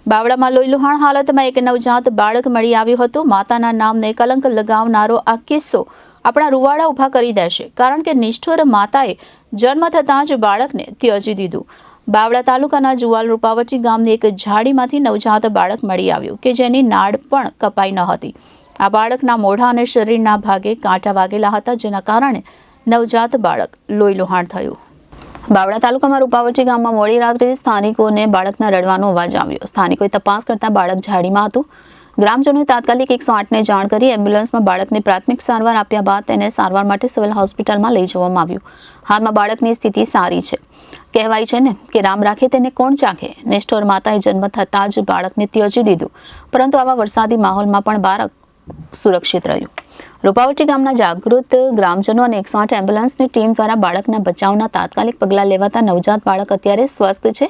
બાવળામાં લોહીલુહાણ હાલતમાં એક નવજાત બાળક મળી આવ્યું હતું। માતાના નામને કલંક લગાવનારો આ કિસ્સો આપણા રૂવાડા ઊભા કરી દેશે, કારણ કે નિષ્ઠુર માતાએ જન્મ થતાં જ બાળકને ત્યજી દીધું। બાવળા તાલુકાના જુવાલ રૂપાવટી ગામની એક ઝાડીમાંથી નવજાત બાળક મળી આવ્યું કે જેની નાડ પણ કપાઈ ન હતી। આ બાળકના મોઢા અને શરીરના ભાગે કાંટા વાગેલા હતા, જેના કારણે નવજાત બાળક લોહીલુહાણ થયું। બાવળા તાલુકામાં રૂપાવટી ગામમાં મોડી રાત્રે સ્થાનિકોને બાળકના રડવાનો અવાજ આવ્યો। સ્થાનિકોએ તપાસ કરતા બાળક ઝાડીમાં હતું। ગ્રામજનોએ તાત્કાલિક 108ને જાણ કરી એમ્બ્યુલન્સમાં બાળકને પ્રાથમિક સારવાર આપ્યા બાદ તેને સારવાર માટે સિવિલ હોસ્પિટલમાં લઈ જવામાં આવ્યું। હાલમાં બાળકની સ્થિતિ સારી છે। કહેવાય છે ને કે રામ રાખે તેને કોણ ચાખે। નિષ્ઠુર માતાએ જન્મ થતાં જ બાળકને ત્યજી દીધું, પરંતુ આવા વરસાદી માહોલમાં પણ બાળક સુરક્ષિત રહ્યું। રૂપાવટી ગામના જાગૃત ગ્રામજનો અને 108 એમ્બ્યુલન્સની ટીમ દ્વારા બાળકના બચાવના તાત્કાલિક પગલાં લેવાતા નવજાત બાળક અત્યારે સ્વસ્થ છે।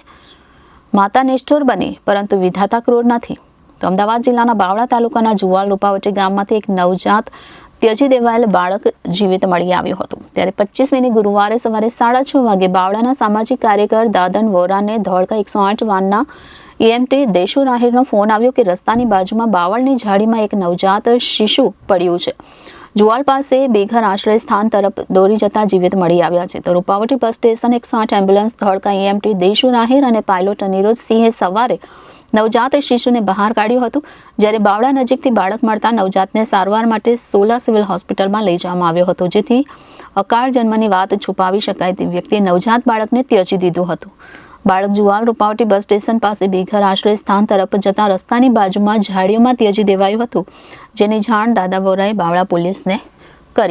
માતા નિષ્ઠુર બની, પરંતુ વિધાતા ક્રૂર નથી। તો અમદાવાદ જિલ્લાના બાવળા તાલુકાના જુવાલ રૂપાવટી ગામમાંથી એક નવજાત ત્યજી દેવાયેલ બાળક જીવિત મળી આવ્યું હતું। ત્યારે 25મીની ગુરુવારે સવારે 6:30 વાગે બાવળાના સામાજિક કાર્યકર દાદન વોરાને ધોળકા 108 વાનના EMT દેશુ રાહીરનો ફોન આવ્યો કે રસ્તાની બાજુમાં બાવળની ઝાડીમાં એક નવજાત શિશુ પડ્યું છે। જુવાલ પાસે બેઘર આશ્રય સ્થાન તરફ દોડી જતા જીવિત મળી આવ્યા છે। તો Rupavati bus station 108 ambulance Dholka EMT Deshu Rahir અને પાયલોટ અનિરુદ્ધ સિંહે સવારે નવજાત શિશુને બહાર કાઢ્યું હતું। જ્યારે બાવળા નજીકથી બાળક મળતા નવજાતને સારવાર માટે સોલા સિવિલ હોસ્પિટલમાં લઈ જવામાં આવ્યો હતો, જેથી અકાળ જન્મની વાત છુપાવી શકાય તે વ્યક્તિએ નવજાત બાળકને ત્યજી દીધું હતું। બાળક જુવાલ રૂપાવટી બસ સ્ટેશન પાસે બેઘર આશ્રય સ્થાન તરફ જતા રસ્તાની બાજુમાં ઝાડીઓમાં ત્યજી દેવાયું હતું, જેની જાણ દાદા વોરાએ બાવળા પોલીસને